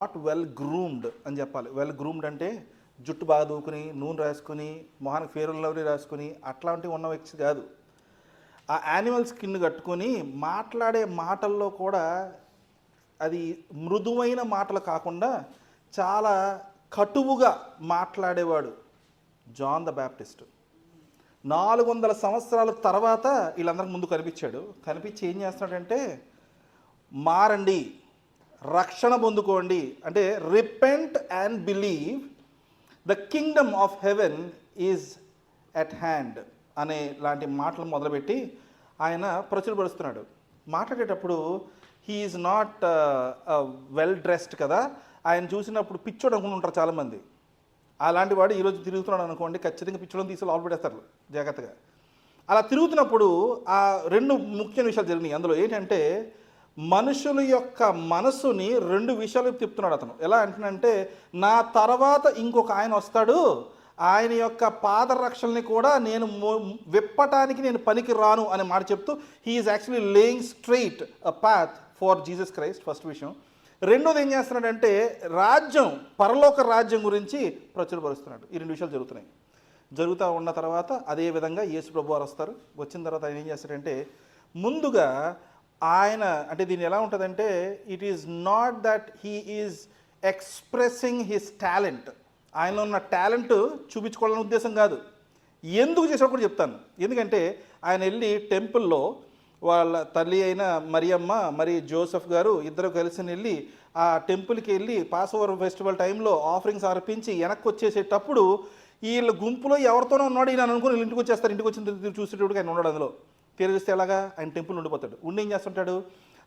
Not well groomed అని చెప్పాలి. Well groomed అంటే జుట్టు బాగా దూకుని, నూనె రాసుకుని, మొహానికి ఫెయిర్ అండ్ లవ్లీ రాసుకుని అట్లాంటివి ఉన్న వ్యక్తి కాదు. ఆ యానిమల్ స్కిన్ కట్టుకొని మాట్లాడే మాటల్లో కూడా అది మృదువైన మాటలు కాకుండా చాలా కటువుగా మాట్లాడేవాడు జాన్ ద బ్యాప్టిస్ట్. 400 సంవత్సరాల తర్వాత వీళ్ళందరికి ముందు కనిపించాడు. కనిపించి ఏం చేస్తున్నాడంటే, మారండి, రక్షణ పొందుకోండి, అంటే repent and believe the kingdom of heaven is at hand అనే లాంటి మాటలు మొదలుపెట్టి ఆయన ప్రచురపరుస్తున్నాడు. మాట్లాడేటప్పుడు he is not well dressed కదా, ఆయన చూసినప్పుడు పిచ్చోడు అనుకుని ఉంటారు చాలామంది. అలాంటి వాడు ఈరోజు తిరుగుతున్నాడు అనుకోండి, ఖచ్చితంగా పిచ్చోడని తీసి లోపల పెట్టేస్తారు జాగ్రత్తగా. అలా తిరుగుతున్నప్పుడు ఆ 2 ముఖ్యమైన విషయాలు జరిగినాయి. అందులో ఏంటంటే, మనుషుల యొక్క మనసుని 2 విషయాలు తిప్పుతున్నాడు అతను. ఎలా అంటున్నాడంటే, నా తర్వాత ఇంకొక ఆయన వస్తాడు, ఆయన యొక్క పాదరక్షల్ని కూడా నేను విప్పటానికి నేను పనికి రాను అనే మాట చెప్తూ he is actually laying straight a path for Jesus Christ. First విషయం. రెండోది ఏం చేస్తున్నాడంటే, రాజ్యం, పరలోక రాజ్యం గురించి ప్రచురపరుస్తున్నాడు. ఈ 2 విషయాలు జరుగుతున్నాయి. జరుగుతూ ఉన్న తర్వాత అదేవిధంగా యేసు ప్రభు వారు వస్తారు. వచ్చిన తర్వాత ఆయన ఏం చేస్తాడంటే, ముందుగా ఆయన, అంటే దీన్ని ఎలా ఉంటుందంటే, it is not that he is expressing his talent, ఆయనలో ఉన్న టాలెంట్ చూపించుకోవాలనే ఉద్దేశం కాదు. ఎందుకు చేసావు కూడా చెప్తాను. ఎందుకంటే ఆయన వెళ్ళి టెంపుల్లో వాళ్ళ తల్లి అయిన మరియమ్మ మరి జోసెఫ్ గారు ఇద్దరు కలిసి వెళ్ళి ఆ టెంపుల్కి వెళ్ళి పాస్ ఓవర్ ఫెస్టివల్ టైంలో ఆఫరింగ్స్ అర్పించి వెనక్కి వచ్చేసేటప్పుడు వీళ్ళ గుంపులో ఎవరితోనో ఉన్నాడు ఈయన అనుకుని వీళ్ళు ఇంటికి వచ్చేస్తారు. ఇంటికి వచ్చిన చూసేటప్పుడు ఆయన ఉన్నాడు. అందులో తిరిగిస్తే ఎలాగా ఆయన టెంపుల్ ఉండిపోతాడు. ఉండి ఏం చేస్తుంటాడు,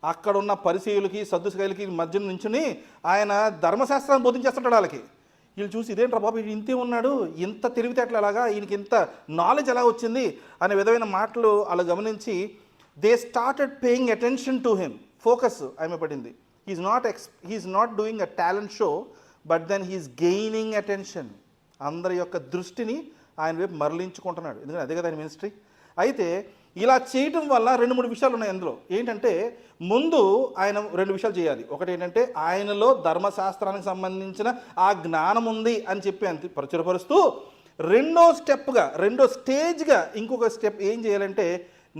అక్కడ ఉన్న పరిసయ్యులకి సద్దుకాయలకి మధ్య నుంచుని ఆయన ధర్మశాస్త్రాన్ని బోధించేస్తుంటాడు. వాళ్ళకి వీళ్ళు చూసి ఇదేంట్రా బాబు ఈయన ఇంతే ఉన్నాడు, ఇంత తెలివితేటలు ఎలాగా, ఈయనకి ఇంత నాలెడ్జ్ ఎలా వచ్చింది అనే విధమైన మాటలు అలా గమనించి they started paying attention to him. Focus ఆమె పడింది. He's not doing a talent show, but then he's gaining attention. అందరి యొక్క దృష్టిని ఆయన వైపు మరలించుకుంటున్నాడు. ఎందుకంటే అదే కదా ఆయన మినిస్ట్రీ. అయితే ఇలా చేయటం వల్ల 2-3 విషయాలు ఉన్నాయి అందులో. ఏంటంటే, ముందు ఆయన 2 విషయాలు చేయాలి. ఒకటి ఏంటంటే, ఆయనలో ధర్మశాస్త్రానికి సంబంధించిన ఆ జ్ఞానం ఉంది అని చెప్పి అంత ప్రచురపరుస్తూ, రెండో స్టేజ్గా ఇంకొక స్టెప్ ఏం చేయాలంటే,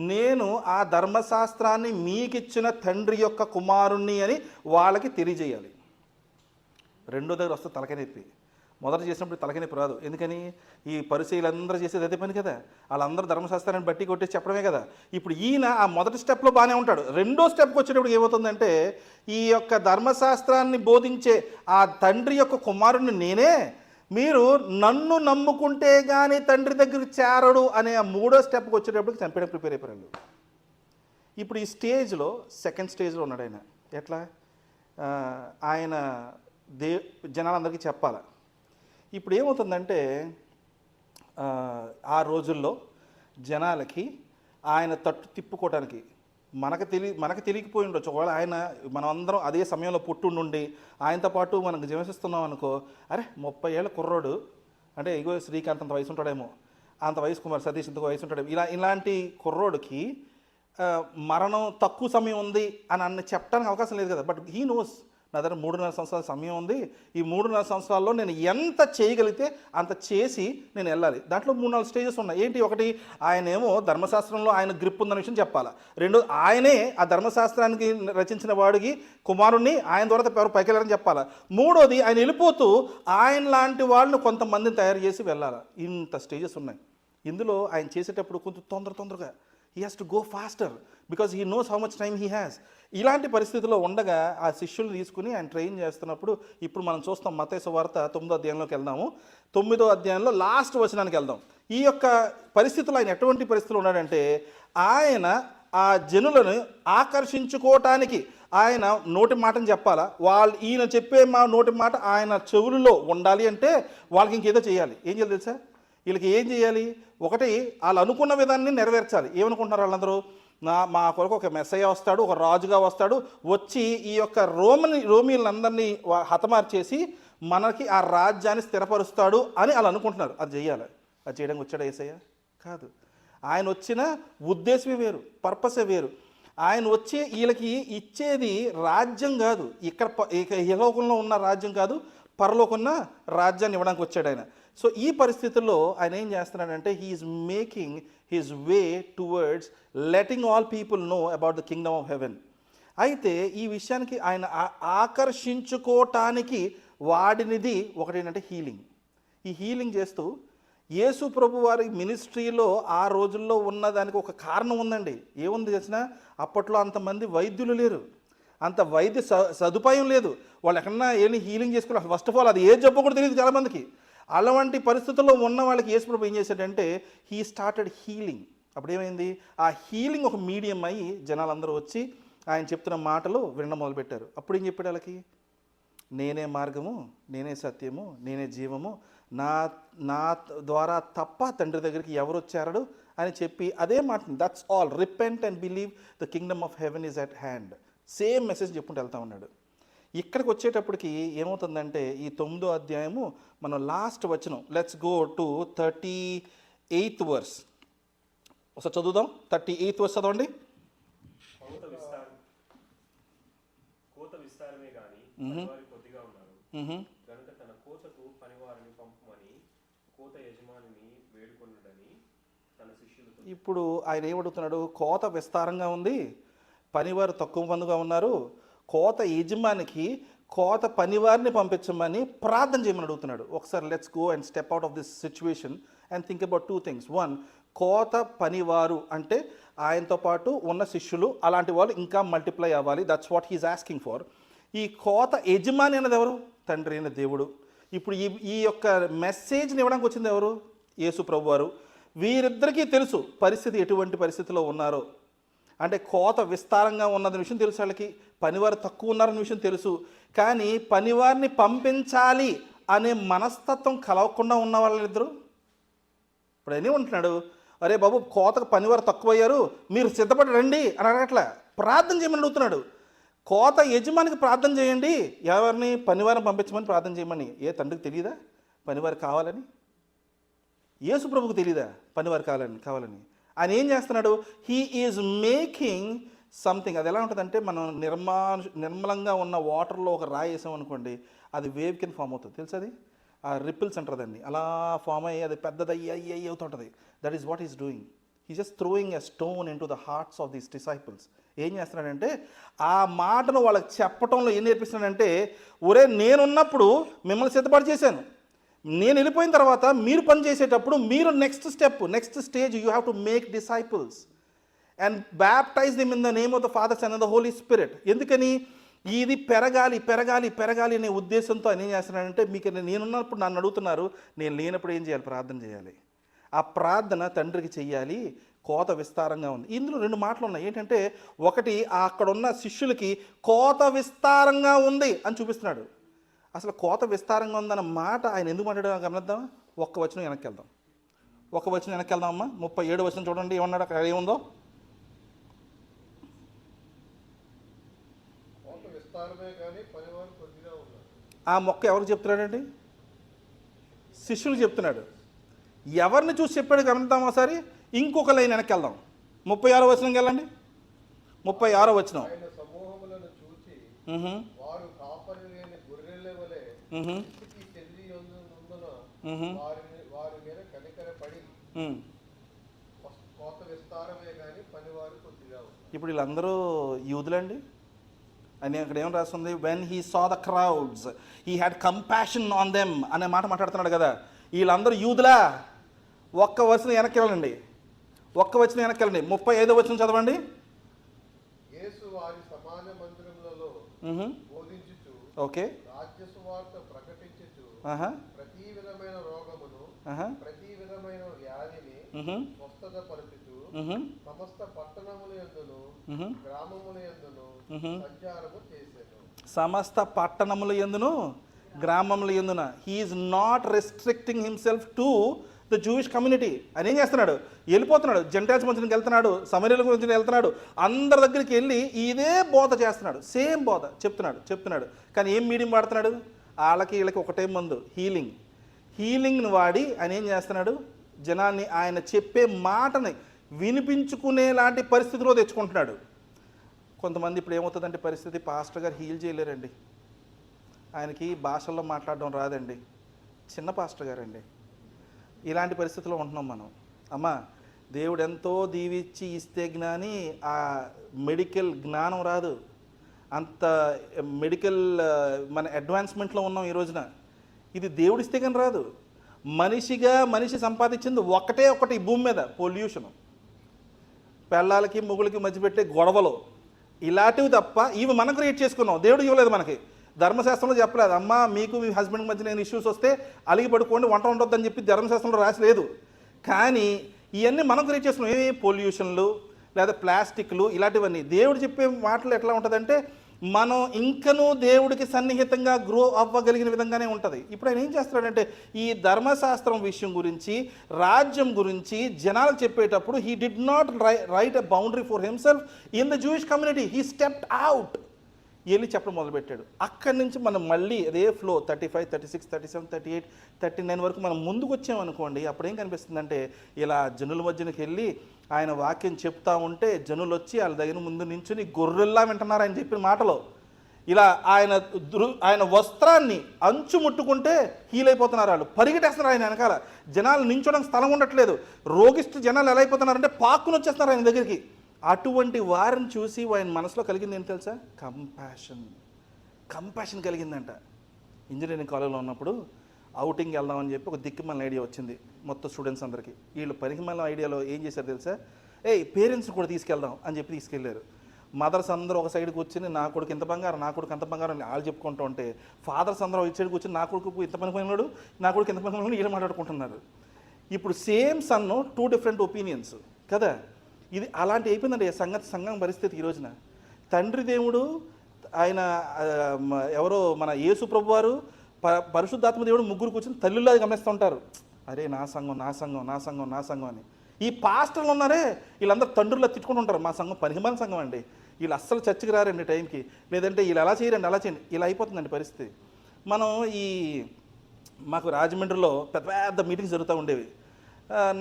నేను ఆ ధర్మశాస్త్రాన్ని మీకిచ్చిన తండ్రి యొక్క కుమారుణ్ణి అని వాళ్ళకి తెలియజేయాలి. రెండో దగ్గర వస్తే తలకాయ నొప్పి. మొదట చేసినప్పుడు తలకాయ నొప్పి రాదు. ఎందుకని, ఈ పరిచయులందరూ చేసేది అదే పని కదా, వాళ్ళందరూ ధర్మశాస్త్రాన్ని బట్టి కొట్టేసి చెప్పడమే కదా. ఇప్పుడు ఈయన ఆ మొదటి స్టెప్లో బాగానే ఉంటాడు. రెండో స్టెప్కి వచ్చేటప్పుడు ఏమవుతుందంటే, ఈ యొక్క ధర్మశాస్త్రాన్ని బోధించే ఆ తండ్రి యొక్క కుమారుణ్ణి నేనే, మీరు నన్ను నమ్ముకుంటే కానీ తండ్రి దగ్గరికి చేరడు అనే ఆ 3వ స్టెప్కి వచ్చేటప్పటికి చంపేయడానికి ప్రిపేర్ అయిపోయాడు. ఇప్పుడు ఈ స్టేజ్లో సెకండ్ స్టేజ్లో ఉన్నాడు ఆయన. ఎట్లా ఆయన జనాలందరికీ చెప్పాలి. ఇప్పుడు ఏమవుతుందంటే, ఆ రోజుల్లో జనాలకి ఆయన తట్టు తిప్పుకోవడానికి మనకు తెలియకపోయి ఉండొచ్చు. ఒకవేళ ఆయన మనం అందరం అదే సమయంలో పుట్టుండి ఆయనతో పాటు మనకు జీవిస్తున్నాం అనుకో, అరే 30 ఏళ్ళ కుర్రోడు అంటే ఇగో శ్రీకాంత్ అంత వయసు ఉంటాడేమో, అంత వయసు కుమార్ సతీష్ ఇంత వయసు ఉంటాడేమో, ఇలాంటి కుర్రోడికి మరణం తక్కువ సమయం ఉంది అని చెప్పడానికి అవకాశం లేదు కదా. బట్ హీ నోస్ నా దగ్గర 3.5 సంవత్సరాల సమయం ఉంది. ఈ 3.5 సంవత్సరాల్లో నేను ఎంత చేయగలిగితే అంత చేసి నేను వెళ్ళాలి. దాంట్లో 3-4 స్టేజెస్ ఉన్నాయి. ఏంటి, ఒకటి, ఆయనేమో ధర్మశాస్త్రంలో ఆయన గ్రిప్ ఉందన్న విషయం చెప్పాలా. రెండోది, ఆయనే ఆ ధర్మశాస్త్రానికి రచించిన వాడికి కుమారుణ్ణి, ఆయన ద్వారా ఎవరు పైకి వెళ్ళారని చెప్పాలా. మూడోది, ఆయన వెళ్ళిపోతూ ఆయన లాంటి వాళ్ళని కొంతమందిని తయారు చేసి వెళ్ళాలి. ఇంత స్టేజెస్ ఉన్నాయి. ఇందులో ఆయన చేసేటప్పుడు కొంచెం తొందరగా he has to go faster because he knows how much time he has. ఇలాంటి పరిస్థితుల్లో ఉండగా ఆ శిష్యులు తీసుకుని ఆయన ట్రైన్ చేస్తున్నప్పుడు ఇప్పుడు మనం చూస్తాం మత్తయి సువార్త 9వ అధ్యాయంలోకి వెళ్దాము. 9వ అధ్యాయంలో లాస్ట్ వచనానికి వెళ్దాం. ఈ యొక్క పరిస్థితుల్లో ఆయన ఎటువంటి పరిస్థితులు ఉన్నాడంటే, ఆయన ఆ జనులను ఆకర్షించుకోవటానికి ఆయన నోటి మాటని చెప్పాలా. ఈయన చెప్పే నోటి మాట ఆయన చెవులలో ఉండాలి అంటే వాళ్ళకి ఇంకేదో చేయాలి. ఏం చేయాలి తెలుసా, వీళ్ళకి ఏం చేయాలి, ఒకటి వాళ్ళు అనుకున్న విధాన్ని నెరవేర్చాలి. ఏమనుకుంటున్నారు వాళ్ళందరూ, మా కొరకు ఒక మెస్సయ్య వస్తాడు, ఒక రాజుగా వస్తాడు, వచ్చి ఈ యొక్క రోమీలందరినీ హతమార్చేసి మనకి ఆ రాజ్యాన్ని స్థిరపరుస్తాడు అని వాళ్ళు అనుకుంటున్నారు. అది చేయాలి. అది చేయడానికి వచ్చాడు యేసయ్య కాదు. ఆయన వచ్చిన ఉద్దేశమే వేరు, పర్పసే వేరు. ఆయన వచ్చే వీళ్ళకి ఇచ్చేది రాజ్యం కాదు, ఇక ఇహలోకంలో ఉన్న రాజ్యం కాదు, పరలోకున్న రాజ్యాన్ని ఇవ్వడానికి వచ్చాడు ఆయన. సో ఈ పరిస్థితుల్లో ఆయన ఏం చేస్తున్నాడంటే he's making his way towards letting all people know about the kingdom of heaven. అయితే ఈ విషయానికి ఆయన ఆకర్షించుకోవటానికి వాడినిది ఒకటి ఏంటంటే హీలింగ్. ఈ హీలింగ్ చేస్తూ యేసు ప్రభు వారి మినిస్ట్రీలో ఆ రోజుల్లో ఉన్నదానికి ఒక కారణం ఉందండి. ఏముంది తెలిసిన, అప్పట్లో అంతమంది వైద్యులు లేరు, అంత వైద్య సదుపాయం లేదు. వాళ్ళు ఎక్కడన్నా వెళ్ళి హీలింగ్ చేసుకోవాలి, ఫస్ట్ ఆఫ్ ఆల్ అది ఏ జబ్బు కూడా తెలియదు చాలామందికి. అలాంటి పరిస్థితుల్లో ఉన్న వాళ్ళకి యేసు ప్రభు ఏం చేశాడంటే హీ స్టార్టెడ్ హీలింగ్. అప్పుడు ఏమైంది, ఆ హీలింగ్ ఒక మీడియం అయ్యి జనాలందరూ వచ్చి ఆయన చెప్తున్న మాటలు వినడం మొదలుపెట్టారు. అప్పుడు ఏం చెప్పాడు వాళ్ళకి, నేనే మార్గము, నేనే సత్యము, నేనే జీవము, నా ద్వారా తప్ప తండ్రి దగ్గరికి ఎవరు వచ్చారడు అని చెప్పి అదే మాట, that's all, repent and believe the kingdom of heaven is at hand. Same message చెప్పుకుంటూ వెళ్తా ఉన్నాడు. ఇక్కడికి వచ్చేటప్పటికి ఏమవుతుందంటే ఈ 9వ అధ్యాయము మనం లాస్ట్ వచనం, let's go to 38th verse. ఒకసారి చదువుదాం. 38th verse చదవండి. కోత విస్తారమే గాని పనివారు కొద్దిగా ఉన్నారు గనుక తన కోతకు పనివారిని పంపమని కోత యజమానిని వేడుకొనుడని తన శిష్యులతో. ఇప్పుడు ఆయన ఏమడుగుతున్నాడు, కోత విస్తారంగా ఉంది, పనివారు తక్కువ మందిగా ఉన్నారు, కోత యజమానికి కోత పనివారిని పంపించమని ప్రార్థన చేయమని అడుగుతున్నాడు. ఒకసారి let's go and step out of this situation and think about 2 things. 1, కోత పనివారు అంటే ఆయనతో పాటు ఉన్న శిష్యులు, అలాంటి వాళ్ళు ఇంకా మల్టిప్లై అవ్వాలి. That's what he's asking for. ఈ కోత యజమాని అన్నది ఎవరు? తండ్రి అయిన దేవుడు. ఇప్పుడు ఈ యొక్క మెసేజ్ని ఇవ్వడానికి వచ్చింది ఎవరు? యేసు ప్రభు వారు. వీరిద్దరికీ తెలుసు పరిస్థితి ఎటువంటి పరిస్థితిలో ఉన్నారో. అంటే కోత విస్తారంగా ఉన్నదనే విషయం తెలుసు వాళ్ళకి, పనివారు తక్కువ ఉన్నారనే విషయం తెలుసు. కానీ పనివారిని పంపించాలి అనే మనస్తత్వం కలవకుండా ఉన్న వాళ్ళిద్దరు. ఇప్పుడు అన్నీ ఉంటున్నాడు, అరే బాబు కోతకు పనివారు తక్కువయ్యారు, మీరు సిద్ధపడి రండి అని అడగట్లా, ప్రార్థన చేయమని అడుగుతున్నాడు. కోత యజమానికి ప్రార్థన చేయండి, ఎవరిని? పనివారిని పంపించమని ప్రార్థన చేయమని. ఏ తండ్రికి తెలియదా పనివారు కావాలని? యేసు ప్రభుకు తెలియదా పనివారు కావాలని? ఆయన ఏం చేస్తున్నాడు, హీ ఈజ్ మేకింగ్ సంథింగ్. అది ఎలా ఉంటుందంటే మనం నిర్మలంగా ఉన్న వాటర్లో ఒక రాయి వేసాం అనుకోండి, అది వేవ్ కింద ఫామ్ అవుతుంది, తెలుసు అది, ఆ రిపిల్స్ అంటారు దాన్ని, అలా ఫామ్ అయ్యి అది పెద్దది అయ్యి అవుతుంటుంది. That is what is doing. He just throwing a stone in to the hearts of these disciples. ఏం చేస్తున్నాడంటే ఆ మాటను వాళ్ళకి చెప్పడంలో ఏం నేర్పిస్తున్నాడంటే, ఒరే నేనున్నప్పుడు మిమ్మల్ని సిద్ధపాటు చేశాను, నేను వెళ్ళిపోయిన తర్వాత మీరు పని చేసేటప్పుడు మీరు next stage you have to make disciples and baptize them in the name of the Father Son and the Holy Spirit. ఎందుకని? ఇది పెరగాలి అనే ఉద్దేశంతో ఆయన ఏం చేస్తున్నాడంటే, మీకు నేనున్నప్పుడు నన్ను అడుగుతున్నారు, నేను లేనప్పుడు ఏం చేయాలి? ప్రార్థన చేయాలి. ఆ ప్రార్థన తండ్రికి చెయ్యాలి. కోత విస్తారంగా ఉంది. ఇందులో 2 మాటలు ఉన్నాయి. ఏంటంటే, ఒకటి అక్కడ ఉన్న శిష్యులకి కోత విస్తారంగా ఉంది అని చూపిస్తున్నాడు. అసలు కోత విస్తారంగా ఉందన్న మాట ఆయన ఎందుకు మాట్లాడాడో గమనిద్దామా? ఒక్క వచనం వెనక్కి వెళ్దామమ్మా. 37వ వచనం చూడండి, ఏమన్నాడు అక్కడ, ఏముందో. ఆ మొక్క ఎవరికి చెప్తున్నాడండి? శిష్యులు చెప్తున్నాడు. ఎవరిని చూసి చెప్పాడు గమనిద్దాం ఒకసారి. ఇంకొక లైన్ వెనక్కి వెళ్దాం. 36వ వచనంకి వెళ్ళండి. 36వ వచనం. ఇప్పుడు వీళ్ళందరూ యూదులండి అని అక్కడ ఏం రాస్తుంది, when he saw the crowds he had compassion on them అనే మాట మాట్లాడుతున్నాడు కదా. వీళ్ళందరూ యూదులా? ఒక్క వచనం వెనక్కి వెళ్ళండి. 35వ వచనం చదవండి. ఓకే. ప్రతి విధమైన రోగమును ప్రతి విధమైన వ్యాధిని స్వస్థతపరచుచు సమస్త పట్టణముల యందును గ్రామముల యందును సంచారము చేసెను. సమస్త పట్టణముల యందును గ్రామముల యందున. He is not restricting himself to the Jewish community. ఆయన ఏం చేస్తున్నాడు? వెళ్ళిపోతున్నాడు, జెంటైల్స్ మధ్యకి వెళ్తున్నాడు, సమరయుల మధ్యకి వెళ్తున్నాడు, అందరి దగ్గరికి వెళ్ళి ఇదే బోధ చేస్తున్నాడు, సేమ్ బోధ చెప్తున్నాడు. కానీ ఏం మీడియం వాడుతున్నాడు? వీళ్ళకి ఒకటే మందు, హీలింగ్ని వాడి ఆయన ఏం చేస్తున్నాడు? జనాన్ని ఆయన చెప్పే మాటని వినిపించుకునేలాంటి పరిస్థితిలో తెచ్చుకుంటున్నాడు. కొంతమంది ఇప్పుడు ఏమవుతుందంటే పరిస్థితి, పాస్టర్ గారు హీల్ చేయలేరండి, ఆయనకి భాషల్లో మాట్లాడడం రాదండి, చిన్న పాస్టర్ గారండి. ఇలాంటి పరిస్థితిలో ఉంటున్నాం మనం. అమ్మా, దేవుడు ఎంతో దీవిచ్చి ఇస్తే జ్ఞాని ఆ మెడికల్ జ్ఞానం రాదు. అంత మెడికల్ మన అడ్వాన్స్మెంట్లో ఉన్నాం ఈ రోజున. ఇది దేవుడు ఇస్తే కానీ రాదు. మనిషి సంపాదించింది ఒకటే ఒకటి ఈ భూమి మీద, పొల్యూషన్, పెళ్ళాలకి మొగులకి మధ్య పెట్టే గొడవలు, ఇలాంటివి తప్ప ఇవి మనం క్రియేట్ చేసుకున్నాం. దేవుడు ఇవ్వలేదు మనకి. ధర్మశాస్త్రంలో చెప్పలేదు, అమ్మ మీకు మీ హస్బెండ్కి మధ్య నేను ఇష్యూస్ వస్తే అలిగి పడుకోండి, వంట ఉండొద్దని చెప్పి ధర్మశాస్త్రంలో రాసలేదు. కానీ ఇవన్నీ మనం క్రియేట్ చేసుకున్నాం. ఏమి పొల్యూషన్లు లేదా ప్లాస్టిక్లు ఇలాంటివన్నీ. దేవుడు చెప్పే మాటలు ఎట్లా ఉంటుందంటే మనం ఇంకనూ దేవుడికి సన్నిహితంగా గ్రో అవ్వగలిగిన విధంగానే ఉంటుంది. ఇప్పుడు ఆయన ఏం చేస్తున్నాడంటే ఈ ధర్మశాస్త్రం విషయం గురించి, రాజ్యం గురించి జనాలు చెప్పేటప్పుడు he did not right a boundary for himself in the Jewish community. He stepped out, వెళ్ళి చెప్పడం మొదలుపెట్టాడు. అక్కడి నుంచి మనం మళ్ళీ అదే ఫ్లో 35, 36, 37, 38, 39 వరకు మనం ముందుకు వచ్చామనుకోండి. అప్పుడేం కనిపిస్తుందంటే ఇలా జనుల మధ్యనకి వెళ్ళి ఆయన వాక్యం చెప్తా ఉంటే జనులు వచ్చి వాళ్ళ దగ్గర ముందు నించుని గొర్రెల్లా వింటున్నారు ఆయన చెప్పిన మాటలో. ఇలా ఆయన వస్త్రాన్ని అంచు ముట్టుకుంటే హీల్ అయిపోతున్నారు, వాళ్ళు పరిగెట్టేస్తున్నారు ఆయన వెనకాల. జనాలు నించోడానికి స్థలం ఉండట్లేదు. రోగిష్టి జనాలు ఎలా అయిపోతున్నారంటే పాక్కుని వచ్చేస్తున్నారు ఆయన దగ్గరికి. అటువంటి వారిని చూసి ఆయన మనసులో కలిగింది ఏంటి తెలుసా? కంపాషన్ కలిగిందంట. ఇంజనీరింగ్ కాలేజ్లో ఉన్నప్పుడు అవుటింగ్ వెళ్దామని చెప్పి ఒక దిక్కుమాలిన ఐడియా వచ్చింది మొత్తం స్టూడెంట్స్ అందరికీ. వీళ్ళు పరిగమాలిన ఐడియాలో ఏం చేశారు తెలుసా? పేరెంట్స్ కూడా తీసుకెళ్దాం అని చెప్పి తీసుకెళ్లారు. మదర్స్ అందరూ ఒక సైడ్ కూర్చొని నా కొడుకు ఇంత బంగారం, నా కొడుకు అంత బంగారం అని వాళ్ళు చెప్పుకుంటూ ఉంటే, ఫాదర్స్ అందరూ ఇటు సైడ్ కూర్చొని నా కొడుకు ఇంత పని పోయినాడు, నా కొడుకు ఇంత పని పోయినాడు, వీళ్ళు మాట్లాడుకుంటున్నారు. ఇప్పుడు సేమ్ సన్ను 2 డిఫరెంట్ ఒపీనియన్స్ కదా. ఇది అలాంటి అయిపోయిందండి సంఘం పరిస్థితి ఈ రోజున. తండ్రి దేవుడు ఆయన ఎవరో మన యేసు ప్రభు వారు, పరిశుద్ధాత్మ దేవుడు ముగ్గురు కూర్చొని తల్లుల్లో గమనిస్తూ ఉంటారు. అరే నా సంఘం నా సంఘం నా సంఘం నా సంఘం అని. ఈ పాస్టర్లు ఉన్నారే వీళ్ళందరూ తండ్రుల్లో తిట్టుకుంటూ ఉంటారు, మా సంఘం పరిగమాన సంఘం అండి, వీళ్ళు అస్సలు చర్చకి రారండి టైంకి, లేదంటే వీళ్ళు అలా చేయరండి అలా చేయండి, ఇలా అయిపోతుందండి పరిస్థితి. మనం మాకు రాజమండ్రిలో పెద్ద పెద్ద మీటింగ్స్ జరుగుతూ ఉండేవి.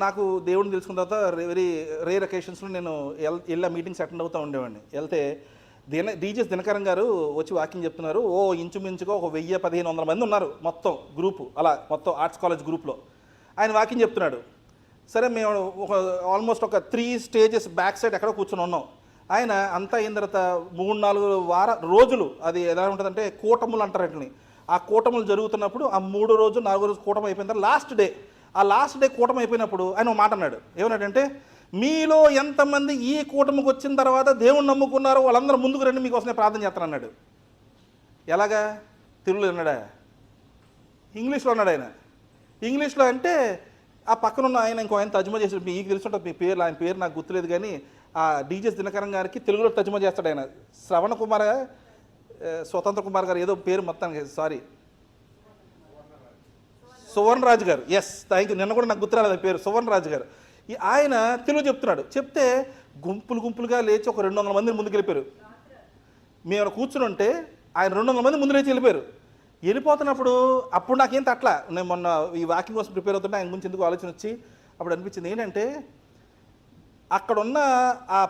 నాకు దేవుడిని తెలుసుకున్న తర్వాత వెరీ రేర్ అకేషన్స్లో నేను వెళ్ళా మీటింగ్స్ అటెండ్ అవుతూ ఉండేవాడిని. వెళ్తే డీజెస్ దినకరన్ గారు వచ్చి వాకింగ్ చెప్తున్నారు. ఇంచుమించుగా ఒక 1000-1500 మంది ఉన్నారు మొత్తం గ్రూపు, అలా మొత్తం ఆర్ట్స్ కాలేజ్ గ్రూప్లో ఆయన వాకింగ్ చెప్తున్నాడు. సరే మేము ఆల్మోస్ట్ ఒక 3 స్టేజెస్ బ్యాక్ సైడ్ ఎక్కడో కూర్చొని ఉన్నాం. ఆయన అంతా అయిన తర్వాత 3-4 రోజులు అది ఎలా ఉంటుందంటే కూటములు అంటారు వాటిని. ఆ కూటములు జరుగుతున్నప్పుడు ఆ 3 రోజు 4 రోజు కూటమి అయిపోయిన తర్వాత లాస్ట్ డే కూటమి అయిపోయినప్పుడు ఆయన ఒక మాట అన్నాడు. ఏమన్నాడంటే, మీలో ఎంతమంది ఈ కూటమికి వచ్చిన తర్వాత దేవుణ్ణి నమ్ముకున్నారో వాళ్ళందరూ ముందుకు రండి, మీకోసమే ప్రార్థన చేస్తాను అన్నాడు. ఎలాగా? తెలుగులో అన్నాడా? ఇంగ్లీష్లో అన్నాడు ఆయన. ఇంగ్లీష్లో అంటే ఆ పక్కన ఉన్న ఆయన ఇంకో ఆయన తర్జుమా చేసాడు. మీకు తెలుసుంటుంది మీ పేరు, ఆయన పేరు నాకు గుర్తులేదు కానీ ఆ డీజెస్ దినకరన్ గారికి తెలుగులో తర్జుమా చేస్తాడు ఆయన. స్వతంత్ర కుమార్ గారు ఏదో పేరు మొత్తానికి, సారీ సువర్ణ రాజు గారు, ఎస్ థ్యాంక్ యూ, నిన్న కూడా నాకు గుర్తురాలేదు పేరు, సువర్ణ రాజు గారు. ఆయన తెలుగు చెప్తున్నాడు. చెప్తే గుంపులుగా లేచి ఒక 200 మంది ముందుకు వెళ్ళిపోయారు. మేము కూర్చుని ఉంటే ఆయన 200 మంది ముందు లేచి వెళ్ళిపోతున్నప్పుడు అప్పుడు నాకేం తట్లా. నేను మొన్న ఈ వాకింగ్ కోసం ప్రిపేర్ అవుతుంటే ఆయన గురించి ఎందుకు ఆలోచన వచ్చి అప్పుడు అనిపించింది ఏంటంటే, అక్కడున్న ఆ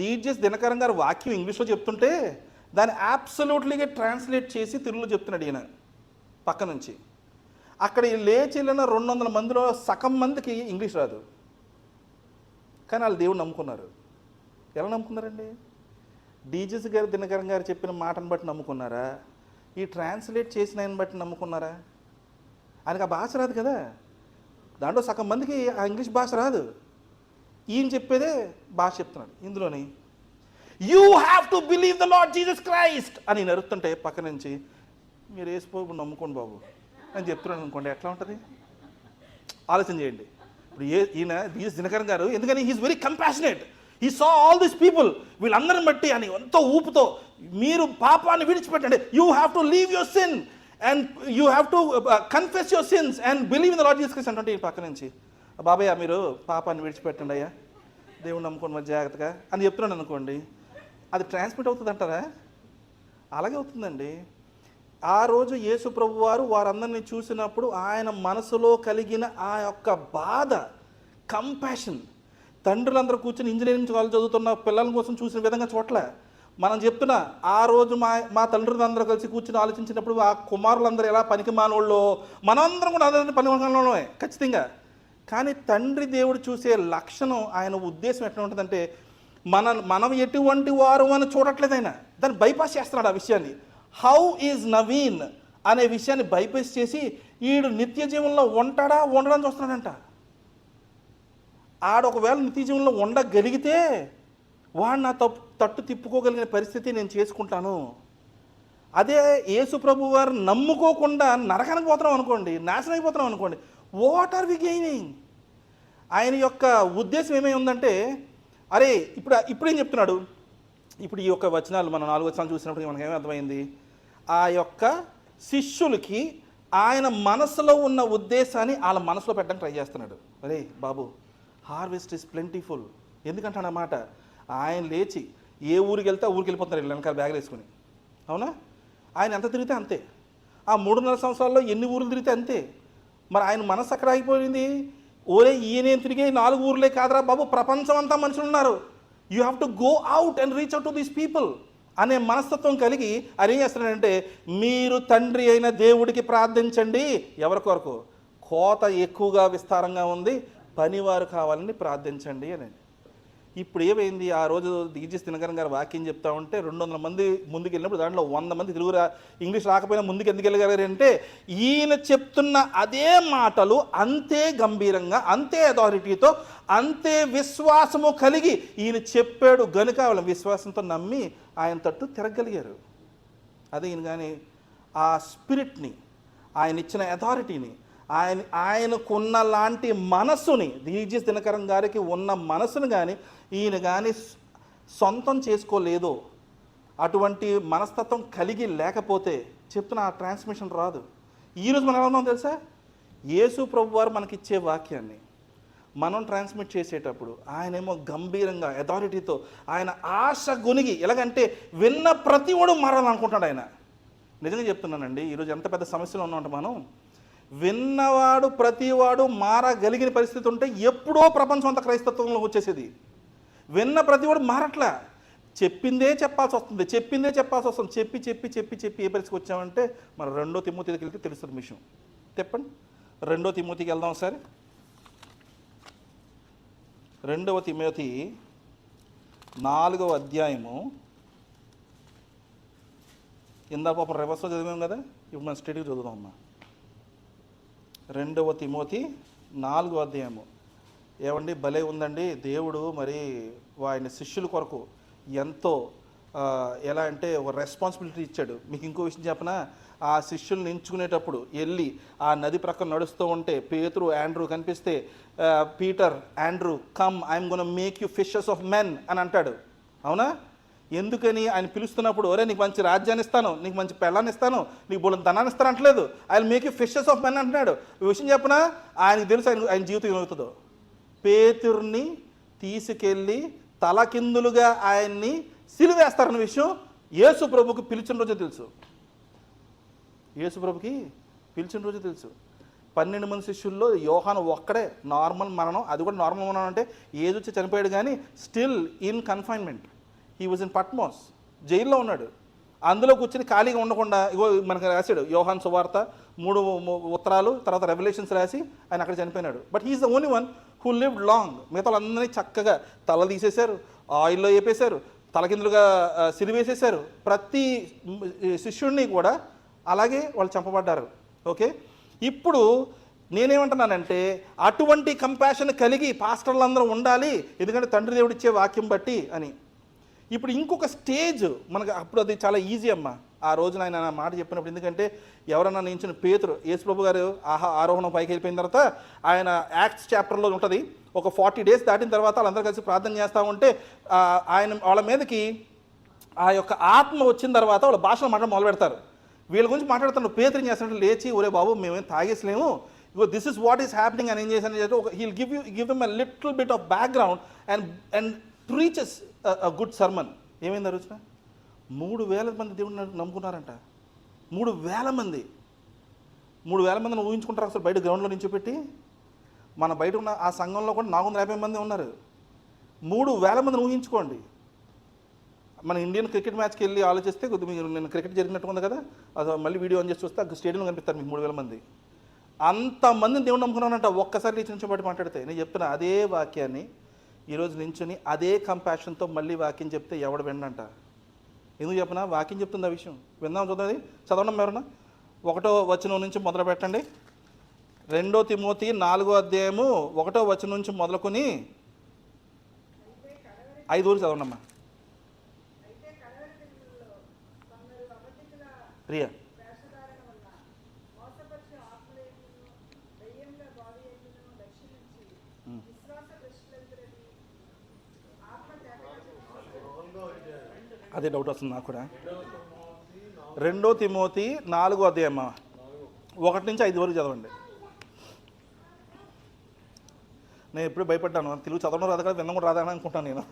డీజెస్ దినకరన్ గారు వాక్యం ఇంగ్లీష్లో చెప్తుంటే దాన్ని అబ్సల్యూట్లీగా ట్రాన్స్లేట్ చేసి తెలుగులో చెప్తున్నాడు ఈయన పక్క నుంచి. అక్కడ లేచి వెళ్ళిన 200 మందిలో సగం మందికి ఇంగ్లీష్ రాదు, కానీ వాళ్ళు దేవుడు నమ్ముకున్నారు. ఎలా నమ్ముకున్నారండి? డీజెస్ గారు దినకరన్ గారు చెప్పిన మాటను బట్టి నమ్ముకున్నారా? ఈ ట్రాన్స్లేట్ చేసిన ఆయన బట్టి నమ్ముకున్నారా? ఆయనకు ఆ భాష రాదు కదా, దాంట్లో సగం మందికి ఆ ఇంగ్లీష్ భాష రాదు. ఈయన చెప్పేదే భాష చెప్తున్నాడు ఇందులోని. You have to believe the Lord Jesus Christ అని నరుతుంటే పక్క నుంచి మీరు వేసిపోయి నమ్ముకోండి బాబు అని చెప్తున్నాను అనుకోండి, ఎట్లా ఉంటుంది ఆలోచన చేయండి. ఇప్పుడు ఈయన డీజెస్ దినకరన్ గారు ఎందుకని he's very compassionate. He saw all this people, వీళ్ళందరిని బట్టి అని ఎంతో ఊపుతో మీరు పాపాన్ని విడిచిపెట్టండి, you have to leave your sin and you have to confess your sins and believe in the Lord Jesus Christ అంటే ఈ పక్క నుంచి, బాబాయ్య మీరు పాపాన్ని విడిచిపెట్టండి అయ్యా, దేవుడు నమ్ముకోండి మరి జాగ్రత్తగా అని చెప్తున్నాను అనుకోండి, అది ట్రాన్స్మిట్ అవుతుంది అంటారా? అలాగే అవుతుందండి. ఆ రోజు యేసు ప్రభు వారు వారందరినీ చూసినప్పుడు ఆయన మనసులో కలిగిన ఆ యొక్క బాధ, కంపాషన్, తండ్రులందరూ కూర్చొని ఇంజనీరింగ్ కాలేజ్ చదువుతున్న పిల్లల కోసం చూసిన విధంగా చూడలే. మనం చెప్తున్నా ఆ రోజు మా తల్లిదండ్రులందరూ కలిసి కూర్చుని ఆలోచించినప్పుడు ఆ కుమారులందరూ ఎలా పనికి మానోళ్ళో మనందరం కూడా అదే పని మానోళ్ళమే ఖచ్చితంగా. కానీ తండ్రి దేవుడు చూసే లక్షణం, ఆయన ఉద్దేశం ఎట్లా ఉంటుందంటే మనం ఎటువంటి వారు అని చూడట్లేదు, ఆయన దాన్ని బైపాస్ చేస్తున్నాడు ఆ విషయాన్ని. హౌ ఈజ్ నవీన్ అనే విషయాన్ని బైపాస్ చేసి ఈడు నిత్య జీవనంలో ఉంటాడా ఉండడానికి చూస్తున్నాడంట. ఆడు ఒకవేళ నిత్య జీవనంలో ఉండగలిగితే వాడు నా తట్టు తిప్పుకోగలిగిన పరిస్థితి నేను చేసుకుంటాను. అదే యేసు ప్రభు వారు నమ్ముకోకుండా నరకానికి పోతున్నాం అనుకోండి, నాశనం అయిపోతున్నాం అనుకోండి, వాట్ ఆర్ వి గెయినింగ్? ఆయన యొక్క ఉద్దేశం ఏమై ఉందంటే, అరే ఇప్పుడేం చెప్తున్నాడు, ఇప్పుడు ఈ యొక్క వచనాలు మనం 4 వచనాలు చూసినప్పుడు మనకేమీ అర్థమైంది, ఆ యొక్క శిష్యులకి ఆయన మనసులో ఉన్న ఉద్దేశాన్ని వాళ్ళ మనసులో పెట్టడానికి ట్రై చేస్తున్నాడు. అరే బాబు, హార్వెస్ట్ ఇస్ ప్లెంటిఫుల్. ఎందుకంటాడు అన్నమాట, ఆయన లేచి ఏ ఊరికి వెళ్తే ఆ ఊరికి వెళ్ళిపోతున్నారు వెనకాల బ్యాగులు వేసుకుని, అవునా? ఆయన ఎంత తిరిగితే అంతే. ఆ 3.5 సంవత్సరాల్లో ఎన్ని ఊర్లు తిరిగితే అంతే. మరి ఆయన మనసు అక్కడ ఆగిపోయింది. ఓరే ఈయనేం తిరిగే 4 ఊర్లే కాదురా బాబు, ప్రపంచం అంతా మనుషులు ఉన్నారు, you have to go out and reach out to these people అనే మనస్తత్వం కలిగి ఆయన ఏం చేస్తున్నాడంటే, మీరు తండ్రి అయిన దేవుడికి ప్రార్థించండి. ఎవరి కొరకు? కోత ఎక్కువగా విస్తారంగా ఉంది, పనివారు కావాలని ప్రార్థించండి అని. ఇప్పుడు ఏమైంది, ఆ రోజు డిజిఎస్ దినకరన్ గారు వాక్యం చెప్తా ఉంటే 200 మంది ముందుకు వెళ్ళినప్పుడు దాంట్లో 100 మంది తెలుగు ఇంగ్లీష్ రాకపోయినా ముందుకు ఎందుకు వెళ్ళగలరంటే, ఈయన చెప్తున్న అదే మాటలు అంతే గంభీరంగా, అంతే అథారిటీతో, అంతే విశ్వాసము కలిగి ఈయన చెప్పాడు గనుక వాళ్ళ విశ్వాసంతో నమ్మి ఆయన తట్టు తిరగలిగారు. అదే ఈయన కానీ ఆ స్పిరిట్ని, ఆయన ఇచ్చిన అథారిటీని, ఆయనకున్న లాంటి మనస్సుని, డిజిఎస్ దినకరన్ గారికి ఉన్న మనసును కానీ ఈయన కానీ సొంతం చేసుకోలేదో, అటువంటి మనస్తత్వం కలిగి లేకపోతే చెప్తున్న ఆ ట్రాన్స్మిషన్ రాదు. ఈరోజు మనం ఎలా ఉన్నాం తెలుసా, యేసు ప్రభు వారు మనకిచ్చే వాక్యాన్ని మనం ట్రాన్స్మిట్ చేసేటప్పుడు ఆయనేమో గంభీరంగా అథారిటీతో ఆయన ఆశ గొనిగి, ఎలాగంటే విన్న ప్రతి వాడు మారాలనుకుంటాడు ఆయన. నిజంగా చెప్తున్నానండి, ఈరోజు ఎంత పెద్ద సమస్యలో ఉన్నామంటే మనం, విన్నవాడు ప్రతివాడు మారగలిగిన పరిస్థితి ఉంటే ఎప్పుడో ప్రపంచం అంతా క్రైస్తత్వంలో వచ్చేసేది. విన్న ప్రతివాడు మారట్లా, చెప్పిందే చెప్పాల్సి వస్తుంది, చెప్పి ఏ పరిస్థితికి వచ్చామంటే మనం 2 తిమోతికి వెళ్తే తెలుస్తుంది విషయం. చెప్పండి, 2 తిమోతికి వెళ్దాం ఒకసారి. 2 తిమోతి 4వ అధ్యాయము. ఇందా పాపం రివర్స్లో చదివాం కదా, ఇప్పుడు మనం స్టడీగా చదువుదాం అమ్మా. 2 తిమోతి 4వ అధ్యాయము. ఏమండి భలే ఉందండి. దేవుడు మరి ఆయన శిష్యుల కొరకు ఎంతో ఎలా అంటే ఒక రెస్పాన్సిబిలిటీ ఇచ్చాడు. మీకు ఇంకో విషయం చెప్పనా, ఆ శిష్యుల్ని ఎంచుకునేటప్పుడు వెళ్ళి ఆ నది ప్రక్కన నడుస్తూ ఉంటే పేతురు, ఆండ్రూ కనిపిస్తే, Peter, Andrew come I'm gonna make you fishers of men అని అంటాడు. అవునా? ఎందుకని ఆయన పిలుస్తున్నప్పుడు, ఒరే నీకు మంచి రాజ్యాన్ని ఇస్తాను, నీకు మంచి పెళ్ళాన్ని ఇస్తాను, నీకు బోళ్ళని ధనాన్ని ఇస్తాను అంటలేదు, ఆయన make you fishers of men అంటున్నాడు. ఈ విషయం చెప్పనా, ఆయనకు తెలుసు ఆయన జీవితం ఏమవుతుందో. పేతుర్ని తీసుకెళ్ళి తలకిందులుగా ఆయన్ని సిలువేస్తారన్న విషయం యేసు ప్రభుకి పిలిచిన రోజే తెలుసు. యేసు ప్రభుకి పిలిచిన రోజే తెలుసు. 12 మంది శిష్యుల్లో యోహాను ఒక్కడే నార్మల్ మరణం. అది కూడా నార్మల్ మరణం అంటే ఏజ్ వచ్చి చనిపోయాడు, కానీ still in confinement. He was in Patmos, జైల్లో ఉన్నాడు. అందులో కూర్చొని ఖాళీగా ఉండకుండా ఇగో మనకు రాశాడు యోహాన్ సువార్త, 3 ఉత్తరాలు, తర్వాత రెవల్యూషన్స్ రాసి ఆయన అక్కడ చనిపోయినాడు. But he's the only one who lived long. మిగతా వాళ్ళందరినీ చక్కగా తల తీసేశారు, ఆయిల్లో వేపేశారు, తలకిందులుగా సిరివేసేశారు. ప్రతి శిష్యుడిని కూడా అలాగే వాళ్ళు చంపబడ్డారు. ఓకే, ఇప్పుడు నేనేమంటున్నానంటే అటువంటి కంపాషన్ కలిగి పాస్టర్లు అందరూ ఉండాలి, ఎందుకంటే తండ్రి దేవుడు ఇచ్చే వాక్యం బట్టి అని. ఇప్పుడు ఇంకొక స్టేజ్ మనకు, అప్పుడు అది చాలా ఈజీ అమ్మ. ఆ రోజున ఆయన నా మాట చెప్పినప్పుడు, ఎందుకంటే ఎవరన్నా నించిన పేతురు, యేసు ప్రభు గారు ఆరోహణం పైకి వెళ్ళిపోయిన తర్వాత ఆయన యాక్ట్స్ చాప్టర్లో ఉంటుంది, ఒక 40 days దాటిన తర్వాత వాళ్ళందరూ కలిసి ప్రార్థన చేస్తూ ఉంటే ఆయన వాళ్ళ మీదకి ఆ యొక్క ఆత్మ వచ్చిన తర్వాత వాళ్ళ భాషలో మాట్లాడడం మొదలు పెడతారు. వీళ్ళ గురించి మాట్లాడుతున్నారు. పేతురు ఏం చేస్తున్నట్టు లేచి, ఒరే బాబు మేమేం తాగేసలేము, ఇగో this is what is happening అని ఏం చేశాను, he'll give them a little bit of background and preaches a good sermon. ఏమైంది ఆ రోజున? 3,000 మంది దేవుడిని నమ్ముకున్నారంట. 3,000 మంది. 3,000 మందిని ఊహించుకుంటారు అసలు బయట గ్రౌండ్లో నుంచి పెట్టి. మన బయట ఉన్న ఆ సంఘంలో కూడా 450 మంది ఉన్నారు. 3,000 మందిని ఊహించుకోండి. మన ఇండియన్ క్రికెట్ మ్యాచ్కి వెళ్ళి ఆలోచిస్తే కొద్దిగా మీరు నేను క్రికెట్ జరిగినట్టు ఉంది కదా, అది మళ్ళీ వీడియో ఆన్ చేసి చూస్తే ఆ స్టేడియంలో కనిపిస్తారు మీకు 3,000 మంది. అంతమందిని దేవుడు నమ్ముకున్నానంట ఒక్కసారి లేచి నుంచి బట్టి మాట్లాడితే. నేను చెప్పిన అదే వాక్యాన్ని ఈరోజు నించుని అదే కంపాషన్తో మళ్ళీ వాక్యం చెప్తే ఎవడు వినంట. ఎందుకు చెప్పనా? వాక్యం చెప్తుంది ఆ విషయం. విందాం, చూద్దాం, చదవడం ఎవరన్నా. 1వ వచనం నుంచి మొదలు పెట్టండి. 2 తిమోతి 4వ అధ్యాయము 1వ వచనం నుంచి మొదలుకొని 5 ఊరు చదవండమ్మా. ప్రియా అదే డౌట్ వస్తుంది నాకు కూడా. 2 తిమోతి 4వ అధ్యాయం 1 నుంచి 5 వరకు చదవండి. నేను ఎప్పుడు భయపడ్డాను, తెలుగు చదవడం రాదు కదా, వినడం కూడా రాదని అనుకుంటాను నేను.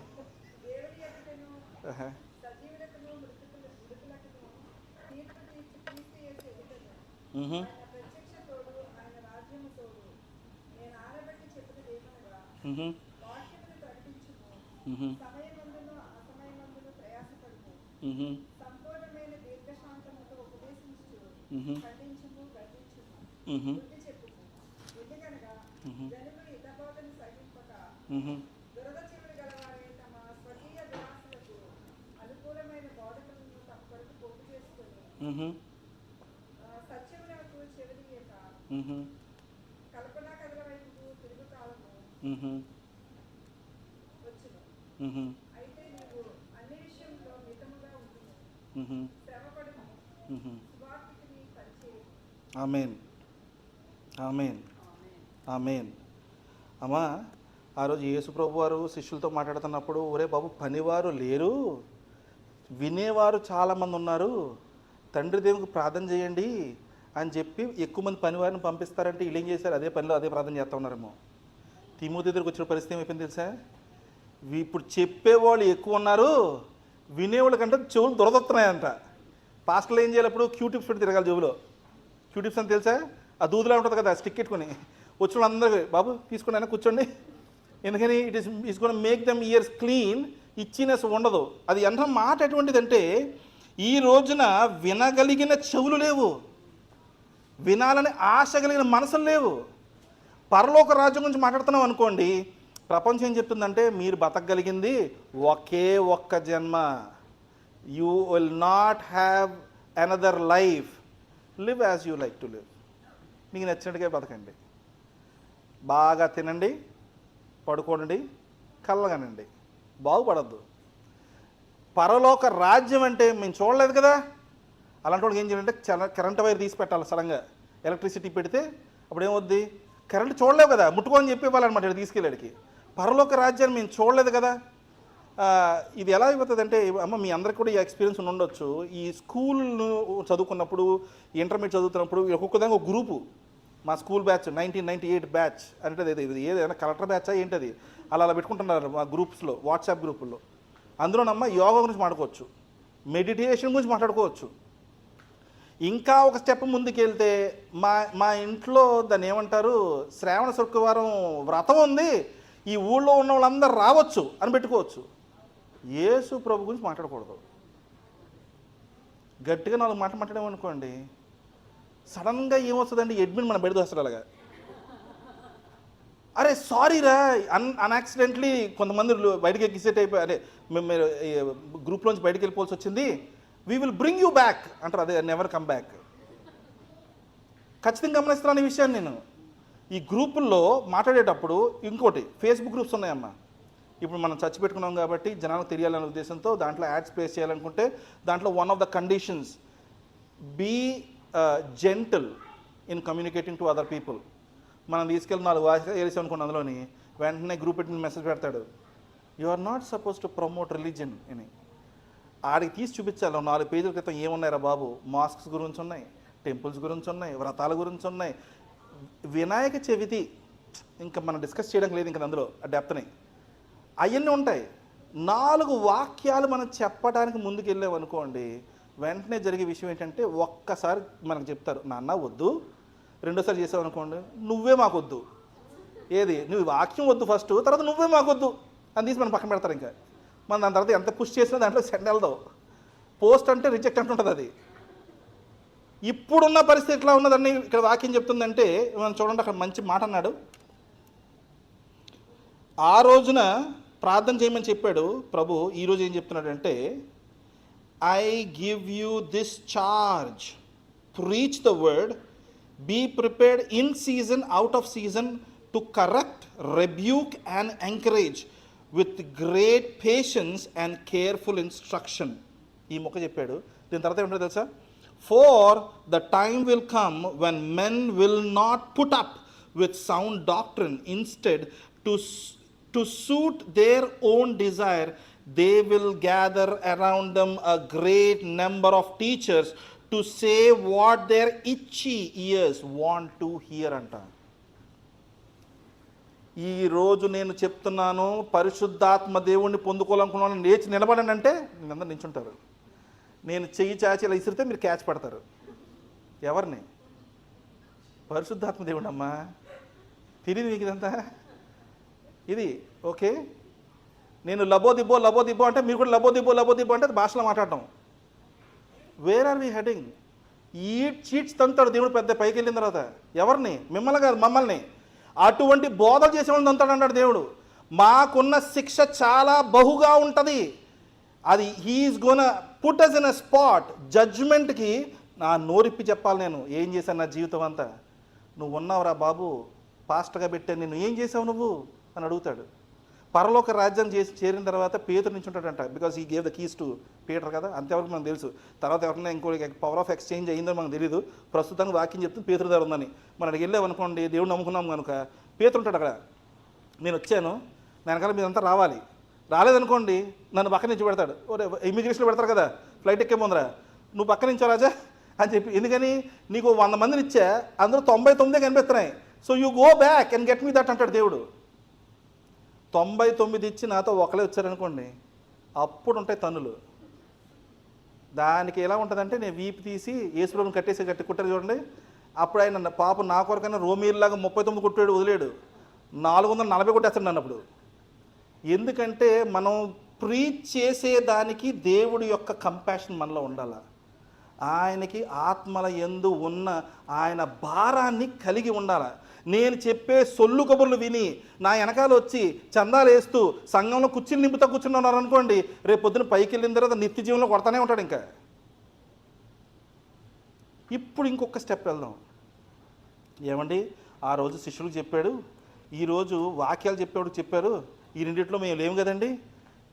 ఆమేన్, ఆమేన్, ఆమేన్. అమ్మా, ఆ రోజు యేసు ప్రభు వారు శిష్యులతో మాట్లాడుతున్నప్పుడు, ఒరే బాబు, పనివారు లేరు, వినేవారు చాలామంది ఉన్నారు, తండ్రి దేవునికి ప్రార్థన చేయండి అని చెప్పి ఎక్కువ మంది పనివారిని పంపిస్తారంటే వీళ్ళు ఏం చేశారు? అదే పనిలో అదే ప్రార్థన చేస్తూ ఉన్నారేమో. తిమోతి దగ్గరికి వచ్చిన పరిస్థితి ఏమైపోయింది తెలుసా? ఇప్పుడు చెప్పేవాళ్ళు ఎక్కువ ఉన్నారు, వినేవాళ్ళ కంటే చెవులు దొరదొస్తున్నాయంట. పాస్టర్లు ఏం చేయాలి? అప్పుడు క్యూటిప్స్ పెట్టి తిరగాలి జేబులో. క్యూటిప్స్ అని తెలుసా? ఆ దూదులా ఉంటుంది కదా, స్టిక్ పెట్టుకుని వచ్చిన వాళ్ళందరూ, బాబు తీసుకుని అయినా కూర్చోండి. ఎందుకని? It's gonna make them ears clean. Itchiness ఉండదు. అది ఎంత మాట ఎటువంటిదంటే, ఈ రోజున వినగలిగిన చెవులు లేవు, వినాలని ఆశ కలిగిన మనసులు లేవు. పరలోక రాజ్యం గురించి మాట్లాడుతున్నాం అనుకోండి, ప్రపంచం ఏం చెప్తుందంటే, మీరు బతకగలిగింది ఒకే ఒక్క జన్మ. You will not have another life. Live as you like to live. మీకు నచ్చినట్టుగా బతకండి, బాగా తినండి, పడుకోండి, కళ్ళగనండి, బాగుపడద్దు. పరలోక రాజ్యం అంటే మేము చూడలేదు కదా. అలాంటి వాళ్ళకి ఏం చేయాలంటే కరెంట్ వైర్ తీసి పెట్టాలి. సడన్గా ఎలక్ట్రిసిటీ పెడితే అప్పుడు ఏమవుద్ది? కరెంట్ చూడలేవు కదా, ముట్టుకోని చెప్పి ఇవ్వాలన్నమాట తీసుకెళ్ళాడికి. పరలోక రాజ్యాన్ని మేము చూడలేదు కదా. ఇది ఎలా అయిపోతుంది అంటే, అమ్మ మీ అందరికి కూడా ఈ ఎక్స్పీరియన్స్ ఉండొచ్చు. ఈ స్కూల్ చదువుకున్నప్పుడు, ఇంటర్మీడియట్ చదువుతున్నప్పుడు ఒక్కొక్కదానికి ఒక గ్రూపు. మా స్కూల్ బ్యాచ్ 1998 బ్యాచ్ అంటే ఇది ఏదైనా కలెక్టర్ బ్యాచా ఏంటది, అలా పెట్టుకుంటున్నారు మా గ్రూప్స్లో, వాట్సాప్ గ్రూపుల్లో. అందులోనమ్మ యోగా గురించి మాట్లాడుకోవచ్చు, మెడిటేషన్ గురించి మాట్లాడుకోవచ్చు. ఇంకా ఒక స్టెప్ ముందుకు వెళ్తే మా ఇంట్లో దాన్ని ఏమంటారు, శ్రావణ శుక్రవారం వ్రతం ఉంది, ఈ ఊళ్ళో ఉన్న వాళ్ళందరూ రావచ్చు అని పెట్టుకోవచ్చు. యేసు ప్రభు గురించి మాట్లాడకూడదు. గట్టిగా 4 మాటలు మాట్లాడామనుకోండి, సడన్గా ఏమొస్తుందండి, అడ్మిన్ మన బయట దోస్తారు. అలాగా, అరే సారీ రా, అన్యాక్సిడెంట్లీ కొంతమంది బయటకి ఎగ్జిట్ అయిపోయి, అరే మీరు గ్రూప్లోంచి బయటకు వెళ్ళిపోవాల్సి వచ్చింది, we will bring you back అంటారు. అదే నెవర్ కమ్ బ్యాక్. ఖచ్చితంగా గమనిస్తున్నాను ఈ విషయాన్ని నేను. ఈ గ్రూపుల్లో మాట్లాడేటప్పుడు ఇంకోటి, ఫేస్బుక్ గ్రూప్స్ ఉన్నాయమ్మా. ఇప్పుడు మనం చర్చ పెట్టుకున్నాం కాబట్టి జనాలకు తెలియాలనే ఉద్దేశంతో దాంట్లో యాడ్స్ ప్లేస్ చేయాలనుకుంటే, దాంట్లో one of the conditions, be gentle in communicating to other people. మనం తీసుకెళ్ళి 4 వాయిస్ వేసాం అనుకోండి, అందులోని వెంటనే గ్రూప్ పెట్టిన మెసేజ్ పెడతాడు, you are not suppose to promote religion అని. ఆడికి తీసి చూపించాలి. 4 పేజీల క్రితం ఏమున్నాయిరా బాబు, మాస్క్స్ గురించి ఉన్నాయి, టెంపుల్స్ గురించి ఉన్నాయి, వ్రతాల గురించి ఉన్నాయి, వినాయక చవితి ఇంకా మనం డిస్కస్ చేయడం లేదు ఇంకా అందులో ఆ డెప్త్ని, అవన్నీ ఉంటాయి. 4 వాక్యాలు మనం చెప్పడానికి ముందుకు వెళ్ళామనుకోండి, వెంటనే జరిగే విషయం ఏంటంటే, ఒక్కసారి మనకు చెప్తారు, నాన్న వద్దు, రెండోసారి చేసావు అనుకోండి, నువ్వే మాకొద్దు. ఏది, నువ్వు వాక్యం వద్దు ఫస్ట్, తర్వాత నువ్వే మాకొద్దు అని తీసి మనం పక్కన పెడతారు. ఇంకా మనం దాని తర్వాత ఎంత పుష్ చేసినా దాంట్లో సెండ్ వెళ్దాం. పోస్ట్ అంటే రిజెక్ట్ అంటుంటుంది అది. ఇప్పుడున్న పరిస్థితి ఎట్లా ఉన్నదని ఇక్కడ వాక్యం చెప్తుందంటే, మనం చూడండి అక్కడ మంచి మాట అన్నాడు. ఆ రోజున ప్రార్థన చేయమని చెప్పాడు ప్రభు. ఈరోజు ఏం చెప్తున్నాడంటే, I give you this charge, preach the word, be prepared in season, out of season, to correct, rebuke and encourage with great patience and careful instruction. ఈ మొక్క చెప్పాడు. దీని తర్వాత ఏమంటారు తెలుసా? For the time will come when men will not put up with sound doctrine, instead to suit their own desire they will gather around them a great number of teachers to say what their itchy ears want to hear అంట. ఈరోజు నేను చెప్తున్నాను, పరిశుద్ధాత్మ దేవుణ్ణి పొందుకోవాలనుకున్నాను, లేచి నిలబడండి అంటే మీరందరూ నించుంటారు. నేను చెయ్యి చాచి ఇలా ఇసిరితే మీరు క్యాచ్ పడతారు. ఎవరిని? పరిశుద్ధాత్మ దేవుడు అమ్మా. తెలియదు మీకు ఇదంతా? ఇది ఓకే. నేను లబోదిబ్బో లబోదిబ్బో అంటే మీరు కూడా లబోదిబ్బో లబోదిబ్బో అంటే అది భాషలో మాట్లాడటం. Where are we heading? ఈ చీట్స్ తంతాడు దేవుడు పెద్ద పైకి వెళ్ళిన తర్వాత. ఎవరిని? మిమ్మల్ని కాదు, మమ్మల్ని. అటువంటి బోధలు చేసేవాళ్ళని తంతాడు అంటాడు దేవుడు. మాకున్న శిక్ష చాలా బహుగా ఉంటుంది. అది he's gonna put us in a spot. జడ్జ్మెంట్కి నా నోరిప్పి చెప్పాలి నేను ఏం చేశాను నా జీవితం అంతా. నువ్వు ఉన్నావురా బాబు, పాస్టర్గా పెట్టాను, నేను ఏం చేసావు నువ్వు అని అడుగుతాడు. పరలోక రాజ్యం చేరిన తర్వాత పేతురు నుంచి ఉంటాడంట. బికాజ్ ఈ gave the keys to Peter కదా, అంతవరకు మనకు తెలుసు. తర్వాత ఎవరైనా ఇంకో పవర్ ఆఫ్ ఎక్స్చేంజ్ అయిందో మనకు తెలియదు. ప్రస్తుతానికి వాక్యం చెప్తుంది పేతురు దగ్గర ఉందని. మనం అక్కడికి వెళ్ళామనుకోండి, దేవుడు నమ్ముకున్నాం కనుక పేతురు ఉంటాడు అక్కడ. నేను వచ్చాను, నా వెనకాల మీరంతా రావాలి. రాలేదనుకోండి నన్ను పక్క నుంచి పెడతాడు. ఇమిగ్రేషన్లో పెడతారు కదా, ఫ్లైట్ ఎక్కే ముందర, నువ్వు పక్క నుంచో రాజా అని చెప్పి. ఎందుకని? నీకు 100 మందిని ఇచ్చా, అందులో 99 కనిపిస్తున్నాయి. So you go back and get me that అంటాడు దేవుడు. 99 ఇచ్చి నాతో ఒకలే వచ్చారనుకోండి, అప్పుడు ఉంటాయి తన్నులు. దానికి ఎలా ఉంటుందంటే, నేను వీపు తీసి యేసుప్రభుని కట్టేసి కుట్టారు చూడండి. అప్పుడు ఆయన పాపం నా కొరకైనా రోమీర్లాగా 39 కొట్టాడు, వదిలేడు. 440 కొట్టేస్తాడు నన్ను అప్పుడు. ఎందుకంటే మనం ప్రీచ్ చేసేదానికి దేవుడి యొక్క కంపాషన్ మనలో ఉండాలి. ఆయనకి ఆత్మల యందు ఉన్న ఆయన భారాన్ని కలిగి ఉండాలి. నేను చెప్పే సొల్లు కబుర్లు విని నా వెనకాల వచ్చి చందాలు వేస్తూ సంఘంలో కుర్చీలు నింపుతా కూర్చున్నారు అనుకోండి, రేపు పొద్దున పైకి వెళ్ళిన తర్వాత నిత్య జీవనంలో కొడతానే ఉంటాడు. ఇంకా ఇప్పుడు ఇంకొక స్టెప్ వెళ్దాం. ఏమండి, ఆ రోజు శిష్యులకు చెప్పాడు, ఈరోజు వాక్యాలు చెప్పేవాడు చెప్పారు, ఈ రెండిట్లో మేము లేము కదండి,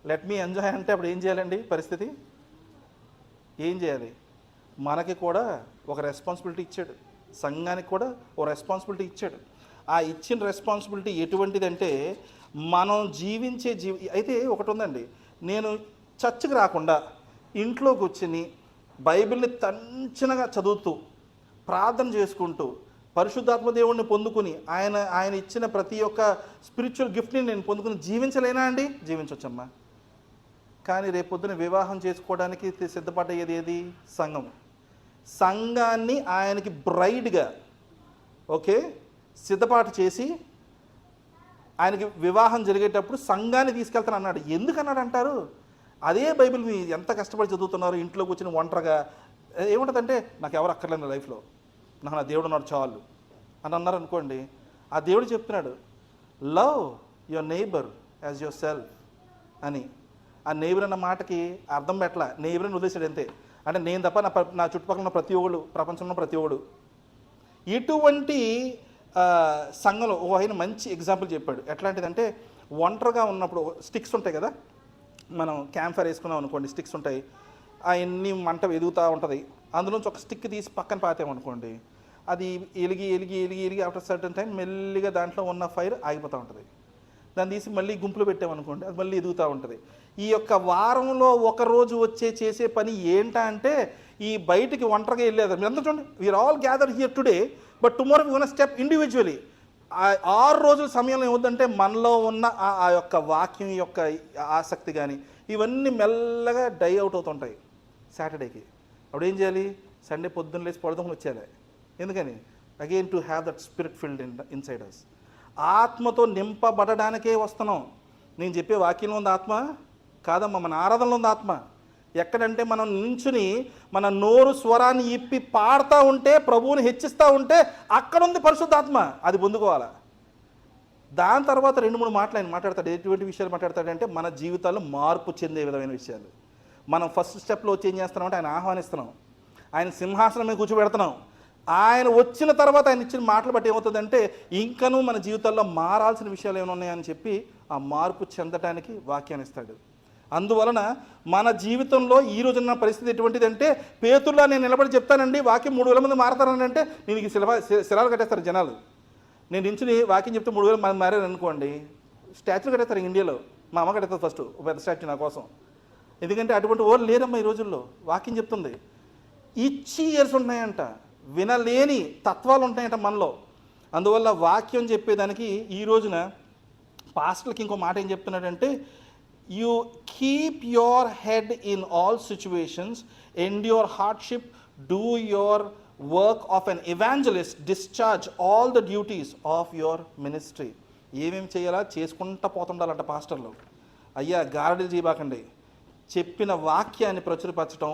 లెట్ మీ ఎంజాయ్ అంటే అప్పుడు ఏం చేయాలండి? పరిస్థితి ఏం చేయాలి? మనకి కూడా ఒక రెస్పాన్సిబిలిటీ ఇచ్చాడు, సంఘానికి కూడా ఓ రెస్పాన్సిబిలిటీ ఇచ్చాడు. ఆ ఇచ్చిన రెస్పాన్సిబిలిటీ ఎటువంటిదంటే, మనం జీవించే అయితే ఒకటి ఉందండి. నేను చర్చికి రాకుండా ఇంట్లో కూర్చుని బైబిల్ని తంచనగా చదువుతూ ప్రార్థన చేసుకుంటూ పరిశుద్ధాత్మ దేవుణ్ణి పొందుకుని ఆయన ఇచ్చిన ప్రతి ఒక్క స్పిరిచువల్ గిఫ్ట్ని నేను పొందుకుని జీవించలేనా అండి? జీవించవచ్చమ్మా. కానీ రేపొద్దున వివాహం చేసుకోవడానికి సిద్ధపడ్డది ఏది? సంఘం. సంఘాన్ని ఆయనకి బ్రైడ్గా ఓకే సిద్ధపాటు చేసి ఆయనకి వివాహం జరిగేటప్పుడు సంఘాన్ని తీసుకెళ్తాను అన్నాడు. ఎందుకన్నాడు అంటారు? అదే బైబిల్ మీ ఎంత కష్టపడి చదువుతున్నారు, ఇంట్లో కూర్చొని ఒంటరిగా ఏముంటుందంటే, నాకు ఎవరు అక్కర్లేదు లైఫ్లో, నాకు నా దేవుడు ఉన్నాడు చాలు అని అన్నారు అనుకోండి. ఆ దేవుడు చెప్తున్నాడు, love your neighbour as your self అని. ఆ నైబర్ అన్న మాటకి అర్థం పెట్టలా, నైబర్ని వదిలేసాడు అంతే. అంటే నేను తప్ప నా చుట్టుపక్కల ఉన్న ప్రతి ఒక్కడు, ప్రపంచంలో ప్రతి ఒక్కడు. ఇటువంటి సంఘంలో ఆయన మంచి ఎగ్జాంపుల్ చెప్పాడు. ఎట్లాంటిదంటే, ఒంటరిగా ఉన్నప్పుడు స్టిక్స్ ఉంటాయి కదా, మనం క్యాంప్ ఫైర్ వేసుకున్నాం అనుకోండి, స్టిక్స్ ఉంటాయి, అవన్నీ మంట ఎదుగుతూ ఉంటుంది. అందులోంచి ఒక స్టిక్ తీసి పక్కన పాతామనుకోండి, అది ఎలిగి ఎలిగి ఎలిగి ఎలిగి ఆఫ్టర్ సర్టన్ టైం మెల్లిగా దాంట్లో ఉన్న ఫైర్ ఆగిపోతూ ఉంటుంది. దాన్ని తీసి మళ్ళీ గుంపులో పెట్టామనుకోండి, అది మళ్ళీ ఎదుగుతూ ఉంటుంది. ఈ యొక్క వారంలో ఒకరోజు చేసే పని ఏంటా అంటే, ఈ బయటికి ఒంటరిగా వెళ్ళేది. మీరు అందరూ చూడండి, we're all gather here today, but tomorrow we gonna step individually. 6 రోజుల సమయంలో ఏమవుతుందంటే, మనలో ఉన్న ఆ యొక్క వాక్యం యొక్క ఆసక్తి కానీ ఇవన్నీ మెల్లగా డై అవుట్ అవుతుంటాయి సాటర్డేకి. అప్పుడు ఏం చేయాలి? సండే పొద్దున్న లేచి పడుకొని వచ్చేయాలి. ఎందుకని? Again to have that spirit filled inside us. ఆత్మతో నింపబడడానికే వస్తున్నాం. నేను చెప్పే వాక్యంలో ఉంది ఆత్మ, కాదమ్మా, మన ఆరాధనలో ఉంది ఆత్మ. ఎక్కడంటే మనం నించుని మన నోరు స్వరాన్ని ఇప్పి పాడుతూ ఉంటే, ప్రభువుని హెచ్చిస్తూ ఉంటే అక్కడ ఉంది పరిశుద్ధాత్మ. అది పొందుకోవాలా. దాని తర్వాత 2-3 మాటలు ఆయన మాట్లాడతాడు. ఎటువంటి విషయాలు మాట్లాడతాడంటే మన జీవితాల్లో మార్పు చెందే విధమైన విషయాలు. మనం ఫస్ట్ స్టెప్లో వచ్చి ఏం చేస్తున్నామంటే ఆయన ఆహ్వానిస్తున్నాం, ఆయన సింహాసనం మీద కూర్చోబెడుతున్నాం. ఆయన వచ్చిన తర్వాత ఆయన ఇచ్చిన మాటలు బట్టి ఏమవుతుందంటే ఇంకనూ మన జీవితాల్లో మారాల్సిన విషయాలు ఏమైనా ఉన్నాయని చెప్పి ఆ మార్పు చెందటానికి వాక్యాన్ని ఇస్తాడు. అందువలన మన జీవితంలో ఈ రోజున్న పరిస్థితి ఎటువంటిదంటే, పేతురులా నేను నిలబడి చెప్తానండి వాక్యం 3000 మంది మారతారని అంటే నేను శిలాలు కట్టేస్తారు జనాలు. నేను నించుని వాక్యం చెప్తే 3000 మంది మారారు అనుకోండి, స్టాచ్యూ కట్టేస్తారు ఇండియాలో. మా అమ్మ కట్టేస్తారు ఫస్ట్ పెద్ద స్టాచ్యూ నా కోసం. ఎందుకంటే అటువంటి ఓళ్ళు లేరమ్మా ఈ రోజుల్లో. వాక్యం చెప్తుంది ఇచ్చి ఇయర్స్ ఉన్నాయంట, వినలేని తత్వాలు ఉంటాయంట మనలో. అందువల్ల వాక్యం చెప్పేదానికి ఈ రోజున పాస్టర్లకి ఇంకో మాట ఏం చెప్తున్నాడంటే, you keep your head in all situations, endure hardship, do your work of an evangelist, discharge all the duties of your ministry. ఏమేమి చేయాలా చేసుకుంటా పోతుండాలంట పాస్టర్లు. అయ్యా గారడీలు చేయబాకండి, చెప్పిన వాక్యాన్ని ప్రచురపరచడం,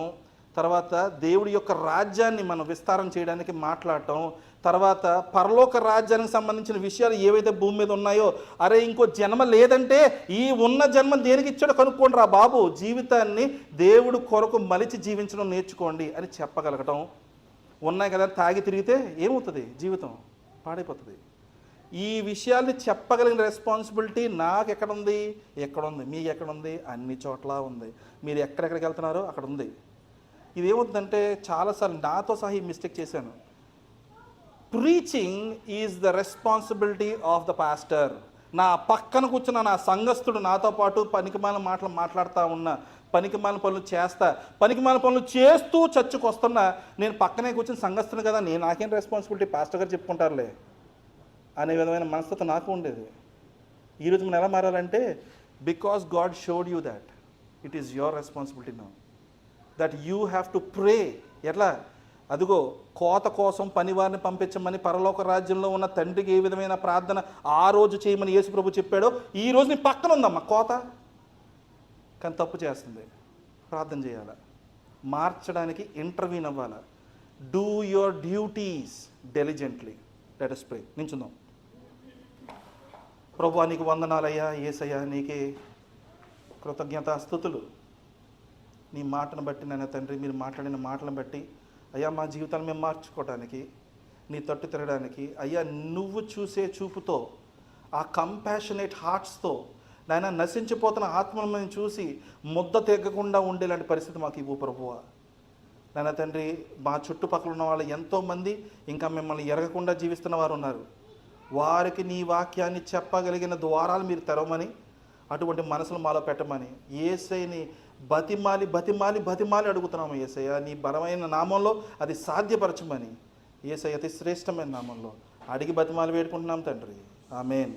తర్వాత దేవుడి యొక్క రాజ్యాన్ని మనం విస్తారం చేయడానికి మాట్లాడటం, తర్వాత పరలోక రాజ్యానికి సంబంధించిన విషయాలు ఏవైతే భూమి మీద ఉన్నాయో, అరే ఇంకో జన్మ లేదంటే ఈ ఉన్న జన్మ దేనికి ఇచ్చాడో కనుక్కోండి రా బాబు, జీవితాన్ని దేవుడు కొరకు మలిచి జీవించడం నేర్చుకోండి అని చెప్పగలగటం. ఉన్నాయి కదా తాగి తిరిగితే ఏమవుతుంది, జీవితం పాడైపోతుంది. ఈ విషయాల్ని చెప్పగలిగిన రెస్పాన్సిబిలిటీ నాకు ఎక్కడుంది, మీకు ఎక్కడుంది, అన్ని చోట్ల ఉంది. మీరు ఎక్కడెక్కడికి వెళ్తున్నారో అక్కడ ఉంది. ఇదేమవుతుందంటే చాలాసార్లు నాతో సహా ఈ మిస్టేక్ చేశాను. Preaching is the responsibility of the pastor. నా పక్కన కూర్చున్న నా సంఘస్థుడు నాతో పాటు పనికిమాలిన మాటలు మాట్లాడుతూ ఉన్నా, పనికిమాలిన పనులు చేస్తా, పనికిమాలిన పనులు చేస్తూ చర్చకు వస్తున్నా, నేను పక్కనే కూర్చుని సంఘస్థుని కదా, నాకేం రెస్పాన్సిబిలిటీ, పాస్టర్ గారు చెప్పుకుంటారులే అనే విధమైన మనస్తత్వం నాకు ఉండేది. ఈరోజు మనం ఎలా మారాలంటే, because God showed you that it is your responsibility now, that you have to pray. ఎట్లా, అదిగో కోత కోసం పనివారిని పంపించమని పరలోక రాజ్యంలో ఉన్న తండ్రికి ఏ విధమైన ప్రార్థన ఆ రోజు చేయమని యేసు ప్రభు చెప్పాడో, ఈ రోజు నీ పక్కన ఉందమ్మా కోత, కానీ తప్పు చేస్తుంది. ప్రార్థన చేయాలా, మార్చడానికి ఇంటర్వ్యూన్ అవ్వాలా. Do your duties diligently. Let us pray. నించుందాం. ప్రభువా నీకు వందనాలయ్యా, యేసయ్యా నీకే కృతజ్ఞతాస్తుతులు. నీ మాటను బట్టి నాయన తండ్రి, మీరు మాట్లాడిన మాటలను బట్టి అయ్యా మా జీవితాన్ని మేము మార్చుకోవడానికి, నీ తట్టు తిరగడానికి అయ్యా నువ్వు చూసే చూపుతో, ఆ కంపాషనేట్ హార్ట్స్తో నాయన నశించిపోతున్న ఆత్మను మేము చూసి ముద్ద తెగ్గకుండా ఉండేలాంటి పరిస్థితి మాకు ఇవ్వు ప్రభువా. నాయన తండ్రి, మా చుట్టుపక్కల ఉన్న వాళ్ళు ఎంతోమంది ఇంకా మిమ్మల్ని ఎరగకుండా జీవిస్తున్న వారు ఉన్నారు. వారికి నీ వాక్యాన్ని చెప్పగలిగిన ద్వారాలు మీరు తెరవమని, అటువంటి మనసులు మాలో పెట్టమని యేసయ్యని బతిమాలి బతిమాలి బతిమాలి అడుగుతున్నాము. యేసయ్య నీ బలమైన నామంలో అది సాధ్యపరచమని, యేసయ్య అతి శ్రేష్టమైన నామంలో అడిగి బతిమాలి వేడుకుంటున్నాం తండ్రి. ఆమేన్.